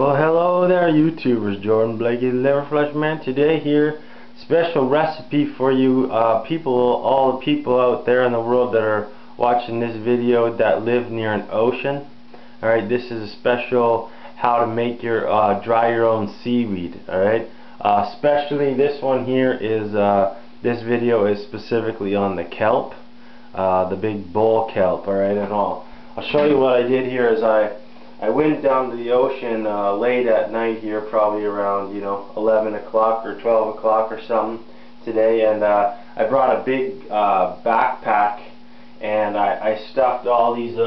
Well, hello there, YouTubers. Jordan Blakey, Liver Flesh Man. Today here, special recipe for you people, all the people out there in the world that are watching this video that live near an ocean. Alright, this is a special how to make your dry your own seaweed. Alright, especially this one here is this video is specifically on the kelp, the big bull kelp. Alright, and I'll show you what I did here. Is I went down to the ocean late at night here, probably around 11 o'clock or 12 o'clock or something today, and I brought a big backpack, and I stuffed all these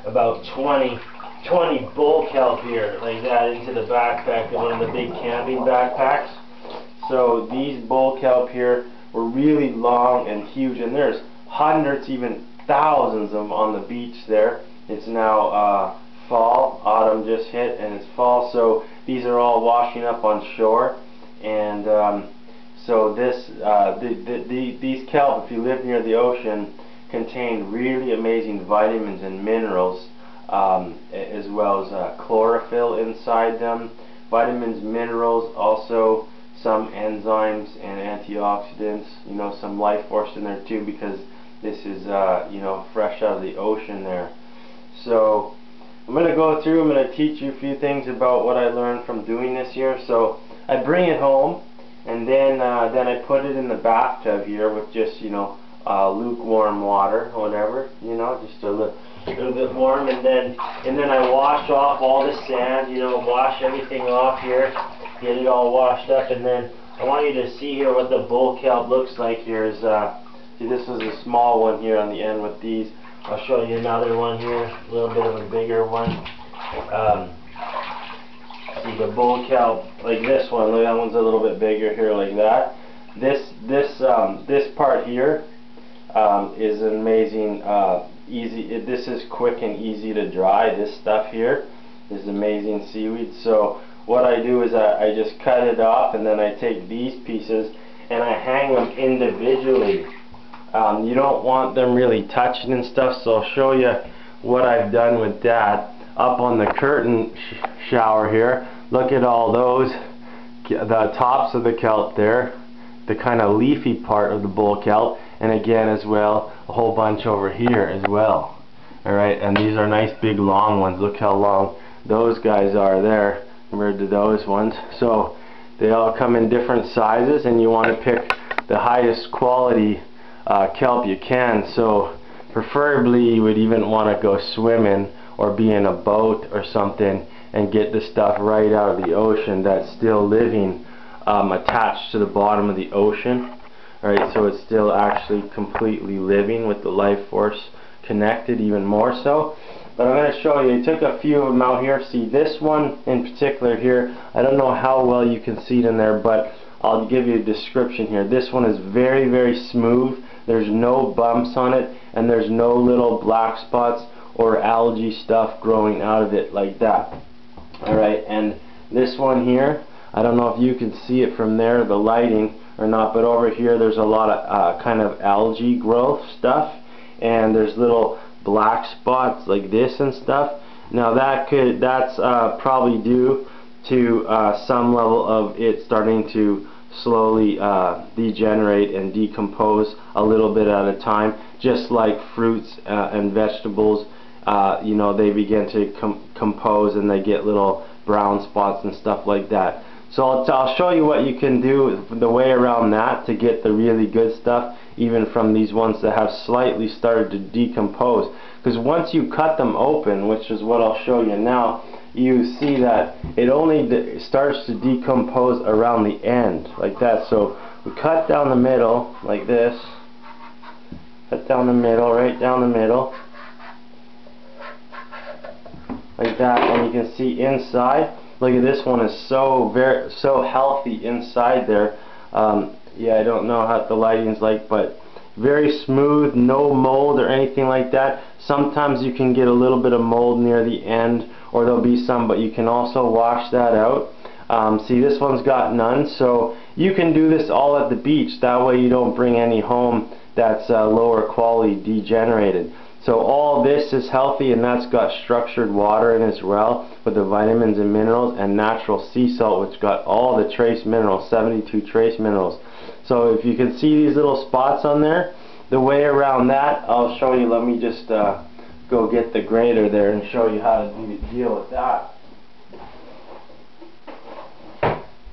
about 20 bull kelp here like that into the backpack, one of the big camping backpacks. So these bull kelp here were really long and huge, and there's hundreds, even thousands of them on the beach there. It's now fall, autumn just hit, and it's fall, so these are all washing up on shore. And so this these kelp, if you live near the ocean, contain really amazing vitamins and minerals, as well as chlorophyll inside them. Vitamins, minerals, also some enzymes and antioxidants, some life force in there too, because this is fresh out of the ocean there. So I'm going to go through, I'm going to teach you a few things about what I learned from doing this here. So I bring it home, and then I put it in the bathtub here with just lukewarm water, whatever, just a little bit warm, and then I wash off all the sand, wash everything off here, get it all washed up. And then I want you to see here what the bull kelp looks like here. Is see, this is a small one here on the end with these. I'll show you another one here, a little bit of a bigger one. See the bull kelp, like this one. Look, that one's a little bit bigger here, like that. This part here is an amazing, easy. This is quick and easy to dry. This stuff here is amazing seaweed. So what I do is I just cut it off, and then I take these pieces and I hang them individually. You don't want them really touching and stuff, so I'll show you what I've done with that. Up on the curtain shower here, look at all those, the tops of the kelp there, the kind of leafy part of the bull kelp, and again as well, a whole bunch over here as well. Alright, and these are nice big long ones. Look how long those guys are there compared to those ones. So they all come in different sizes, and you want to pick the highest quality kelp you can. So preferably you would even want to go swimming or be in a boat or something and get the stuff right out of the ocean that's still living, attached to the bottom of the ocean. Alright, so it's still actually completely living with the life force connected, even more so. But I'm going to show you. I took a few of them out here. See, this one in particular here, I don't know how well you can see it in there, but I'll give you a description here. This one is very, very smooth. There's no bumps on it, and there's no little black spots or algae stuff growing out of it like that. Alright, and this one here, I don't know if you can see it from there, the lighting or not, but over here there's a lot of kind of algae growth stuff, and there's little black spots like this and stuff. Now that's probably due to some level of it starting to slowly degenerate and decompose a little bit at a time, just like fruits and vegetables. They begin to compose, and they get little brown spots and stuff like that. So I'll show you what you can do, the way around that, to get the really good stuff, even from these ones that have slightly started to decompose. Because once you cut them open, which is what I'll show you now, you see that it only starts to decompose around the end, like that. So we cut down the middle, like this. Cut down the middle, right down the middle, like that, and you can see inside. Look at this one, is so healthy inside there. Yeah, I don't know how the lighting's like, but very smooth, no mold or anything like that. Sometimes you can get a little bit of mold near the end, or there'll be some, but you can also wash that out. See, this one's got none, so you can do this all at the beach. That way you don't bring any home that's lower quality, degenerated. So all this is healthy, and that's got structured water in as well, with the vitamins and minerals, and natural sea salt, which got all the trace minerals, 72 trace minerals. So if you can see these little spots on there, the way around that, I'll show you. Let me just go get the grater there and show you how to deal with that.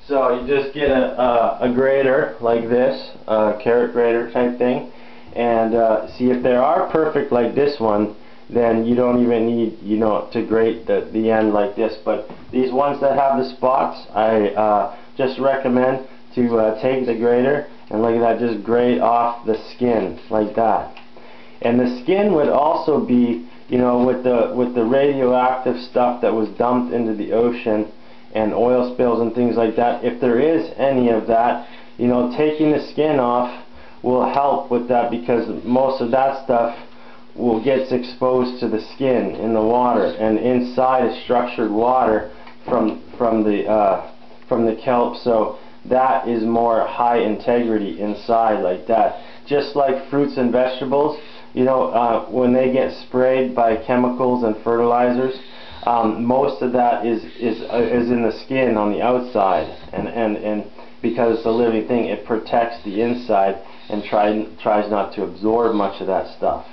So you just get a grater like this, a carrot grater type thing, and see, if they are perfect like this one, then you don't even need, you know, to grate the end like this. But these ones that have the spots, I just recommend to take the grater and look at that, just grate off the skin like that. And the skin would also be, you know, with the radioactive stuff that was dumped into the ocean and oil spills and things like that, if there is any of that, you know, taking the skin off will help with that, because most of that stuff will get exposed to the skin in the water, and inside is structured water from the kelp, so that is more high integrity inside like that. Just like fruits and vegetables, you know, when they get sprayed by chemicals and fertilizers, most of that is in the skin on the outside, and because it's a living thing, it protects the inside and tries not to absorb much of that stuff.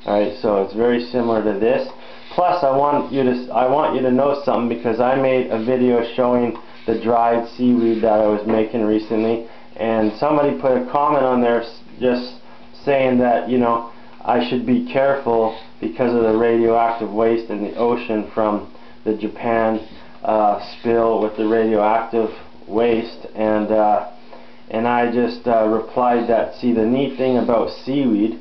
Alright, so it's very similar to this. Plus, I want you to know something, because I made a video showing the dried seaweed that I was making recently, and somebody put a comment on there just saying that, you know, I should be careful because of the radioactive waste in the ocean from the Japan spill with the radioactive waste, and I just replied that, see, the neat thing about seaweed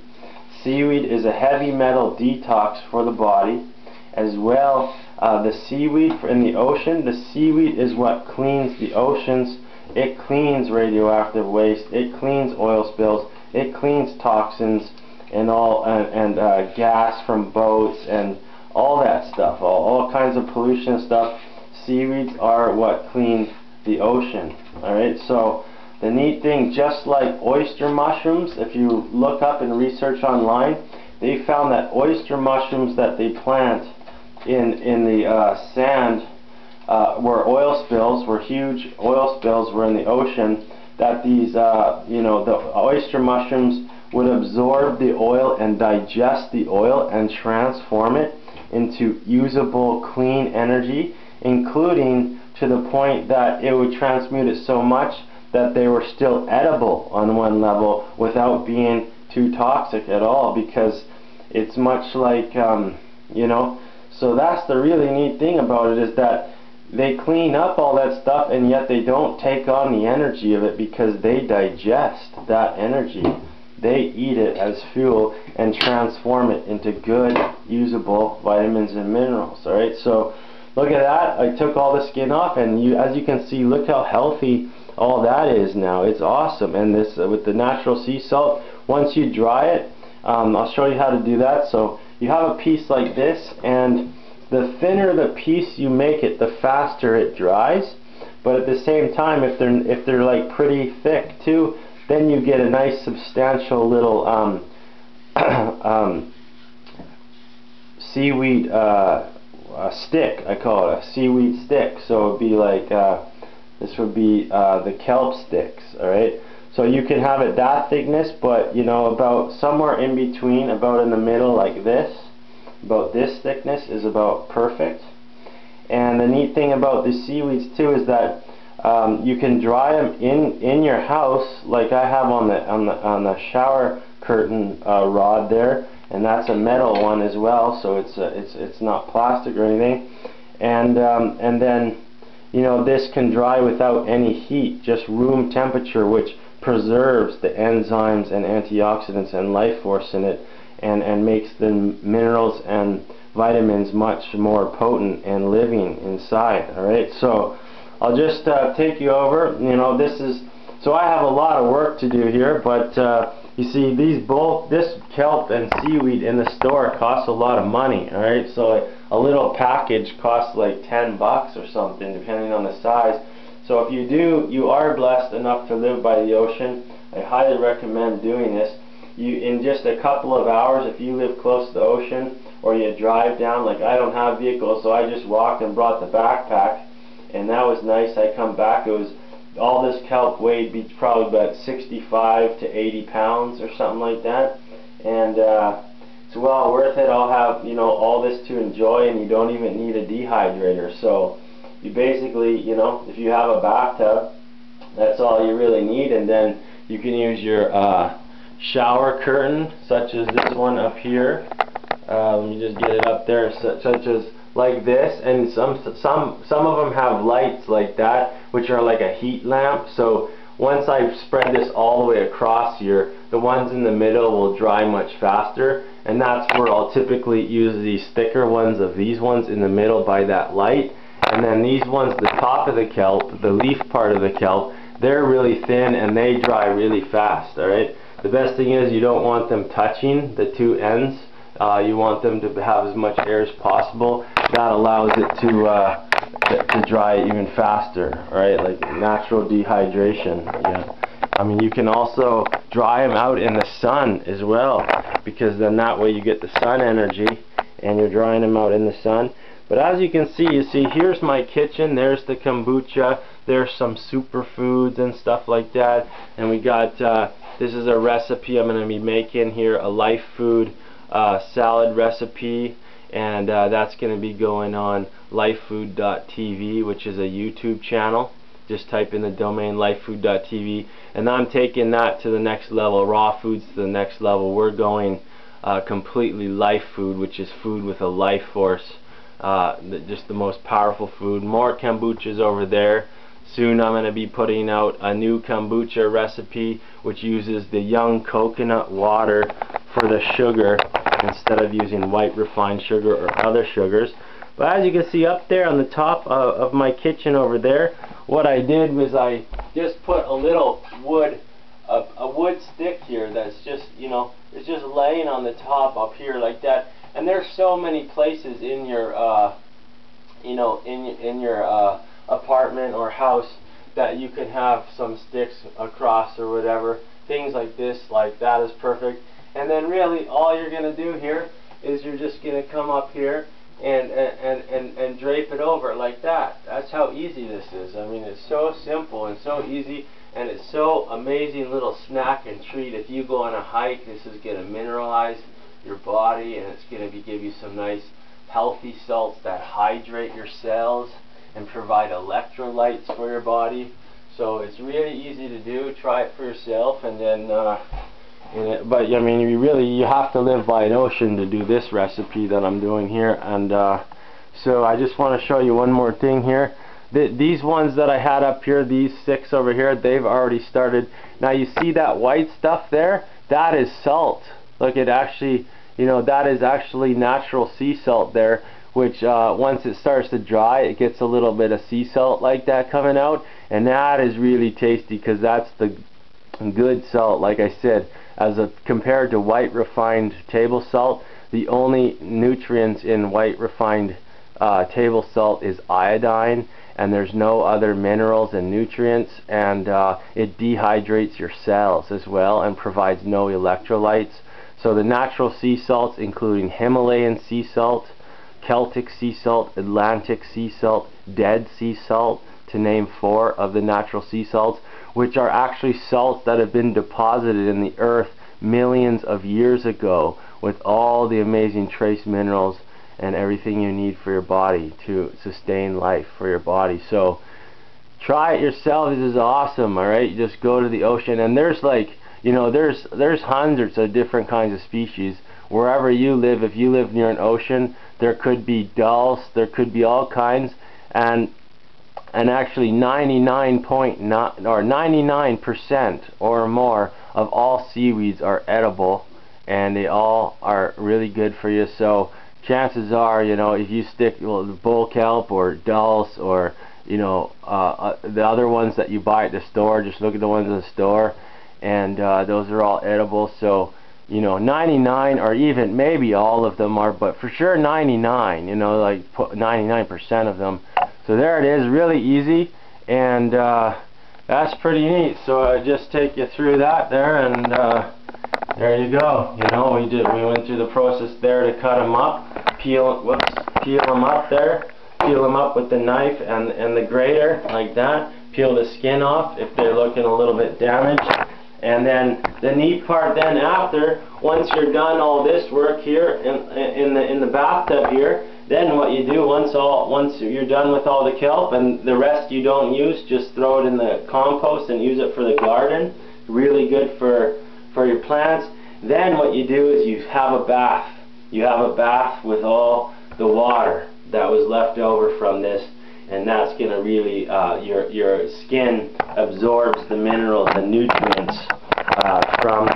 is a heavy metal detox for the body as well. The seaweed in the ocean, the seaweed is what cleans the oceans. It cleans radioactive waste, it cleans oil spills, it cleans toxins and all, and gas from boats and all that stuff, all kinds of pollution stuff. Seaweeds are what clean the ocean. Alright, so the neat thing, just like oyster mushrooms, if you look up and research online, they found that oyster mushrooms that they plant in the sand, where oil spills, where huge oil spills were in the ocean, that these, you know, the oyster mushrooms would absorb the oil and digest the oil and transform it into usable, clean energy, including to the point that it would transmute it so much that they were still edible on one level without being too toxic at all, because it's much like, you know, so that's the really neat thing about it, is that they clean up all that stuff, and yet they don't take on the energy of it, because they digest that energy. They eat it as fuel and transform it into good, usable vitamins and minerals. Alright, so look at that. I took all the skin off, and as you can see, look how healthy all that is now. It's awesome. And this with the natural sea salt, once you dry it, I'll show you how to do that. So you have a piece like this, and the thinner the piece you make it, the faster it dries. But at the same time, if they're like pretty thick too, then you get a nice substantial little seaweed stick. I call it a seaweed stick. So it'd be like this would be the kelp sticks. Alright, so you can have it that thickness, but you know, about somewhere in between, about in the middle like this, about this thickness is about perfect. And the neat thing about the seaweeds too is that you can dry them in your house, like I have on the shower curtain rod there, and that's a metal one as well, so it's not plastic or anything. And then, you know, this can dry without any heat, just room temperature, which preserves the enzymes and antioxidants and life force in it, and makes the minerals and vitamins much more potent and living inside. Alright, so I'll just take you over. You know, this is, so I have a lot of work to do here, but you see, this kelp and seaweed in the store costs a lot of money. Alright, so a little package costs like 10 bucks or something, depending on the size. So if you are blessed enough to live by the ocean, I highly recommend doing this. you, in just a couple of hours, if you live close to the ocean or you drive down, like I don't have vehicles, so I just walked and brought the backpack, and that was nice. I come back, it was, all this kelp weighed probably about 65 to 80 pounds or something like that, and it's well worth it. I'll have, you know, all this to enjoy, and you don't even need a dehydrator. So you basically, you know, if you have a bathtub, that's all you really need, and then you can use your shower curtain, such as this one up here. Let me just get it up there, such as like this, and some of them have lights like that, which are like a heat lamp. So once I spread this all the way across here, the ones in the middle will dry much faster, and that's where I'll typically use these thicker ones of these ones in the middle by that light. And then these ones, the top of the kelp, the leaf part of the kelp, they're really thin and they dry really fast. Alright, the best thing is you don't want them touching the two ends. You want them to have as much air as possible. That allows it to dry even faster, right? Like natural dehydration. Yeah. I mean, you can also dry them out in the sun as well, because then that way you get the sun energy and you're drying them out in the sun. But as you can see, here's my kitchen. There's the kombucha. There's some superfoods and stuff like that. And we got, this is a recipe I'm going to be making here, a life food salad recipe, and that's going to be going on lifefood.tv, which is a YouTube channel. Just type in the domain lifefood.tv, and I'm taking that to the next level, raw foods to the next level. We're going completely life food, which is food with a life force, just the most powerful food. More kombuchas over there. Soon I'm going to be putting out a new kombucha recipe, which uses the young coconut water for the sugar instead of using white refined sugar or other sugars. But as you can see up there on the top of my kitchen over there, what I did was I just put a little wood, a wood stick here that's just, you know, it's just laying on the top up here like that. And there's so many places in your, you know, in your apartment or house that you can have some sticks across or whatever. Things like this, like that is perfect. And then really all you're going to do here is you're just going to come up here and drape it over like that. That's how easy this is. I mean, it's so simple and so easy, and it's so amazing little snack and treat. If you go on a hike, this is going to mineralize your body, and it's going to give you some nice healthy salts that hydrate your cells and provide electrolytes for your body. So it's really easy to do. Try it for yourself, and then but I mean, you have to live by an ocean to do this recipe that I'm doing here. And so I just want to show you one more thing here. These ones that I had up here, these 6 over here, they've already started. Now you see that white stuff there? That is salt. Look, it actually, you know, that is actually natural sea salt there, which once it starts to dry, it gets a little bit of sea salt like that coming out, and that is really tasty, because that's the good salt. Like I said, compared to white refined table salt, the only nutrients in white refined table salt is iodine, and there's no other minerals and nutrients, and it dehydrates your cells as well and provides no electrolytes. So the natural sea salts, including Himalayan sea salt, Celtic sea salt, Atlantic sea salt, Dead Sea salt, to name 4 of the natural sea salts, which are actually salts that have been deposited in the earth millions of years ago, with all the amazing trace minerals and everything you need for your body to sustain life for your body. So try it yourself. This is awesome. Alright, you just go to the ocean, and there's like, you know, there's hundreds of different kinds of species wherever you live. If you live near an ocean, there could be dulse, there could be all kinds, and actually 99% or more of all seaweeds are edible, and they all are really good for you. So chances are, you know, if you stick the bull kelp or dulse, or you know, the other ones that you buy at the store, just look at the ones in the store, and those are all edible. So you know, 99, or even maybe all of them are, but for sure 99, you know, like 99% of them. So there it is, really easy, and that's pretty neat. So I just take you through that there, and there you go. You know, we went through the process there to cut them up, peel them up there, peel them up with the knife and the grater like that. Peel the skin off if they're looking a little bit damaged. And then the neat part then after, once you're done all this work here in the bathtub here, then what you do once you're done with all the kelp and the rest you don't use, just throw it in the compost and use it for the garden. Really good for your plants. Then what you do is you have a bath. You have a bath with all the water that was left over from this, and that's going to really, your skin absorbs the minerals and nutrients from,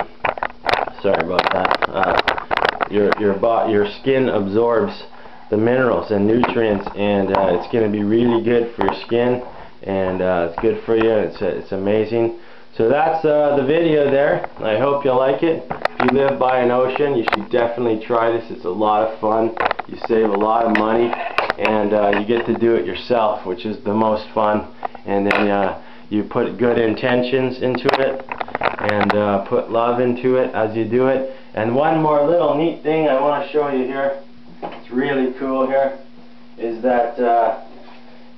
sorry about that, your skin absorbs the minerals and nutrients, and it's going to be really good for your skin, and it's good for you. It's amazing. So that's the video there. I hope you like it. If you live by an ocean, you should definitely try this. It's a lot of fun. You save a lot of money, and you get to do it yourself, which is the most fun. And then you put good intentions into it, and put love into it as you do it. And one more little neat thing I want to show you here, it's really cool here, is that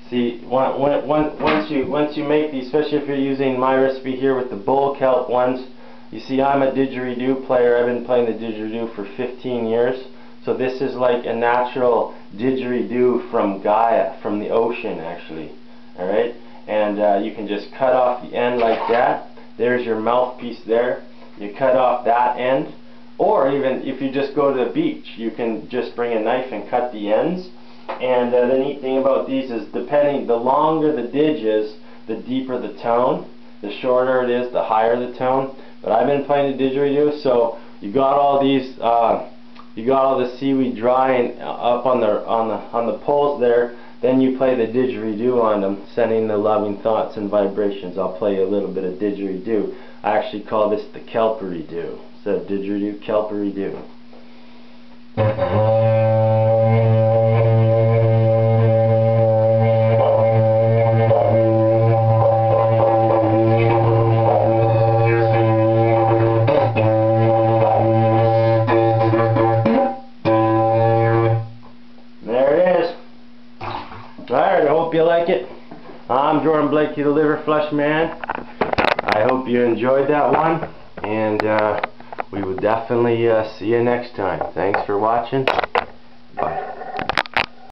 see, once you make these, especially if you're using my recipe here with the bull kelp ones, you see I'm a didgeridoo player. I've been playing the didgeridoo for 15 years. So this is like a natural didgeridoo from Gaia, from the ocean actually. Alright? And you can just cut off the end like that. There's your mouthpiece there. You cut off that end. Or even if you just go to the beach, you can just bring a knife and cut the ends. And the neat thing about these is, depending, the longer the didge is, the deeper the tone. The shorter it is, the higher the tone. But I've been playing the didgeridoo, so you got all these, you got all the seaweed drying up on the poles there. Then you play the didgeridoo on them, sending the loving thoughts and vibrations. I'll play you a little bit of didgeridoo. I actually call this the kelperidoo. Instead of didgeridoo, kelperidoo. Alright, I hope you like it. I'm Jordan Blakey, the Liver Flush Man. I hope you enjoyed that one, and we will definitely see you next time. Thanks for watching. Bye.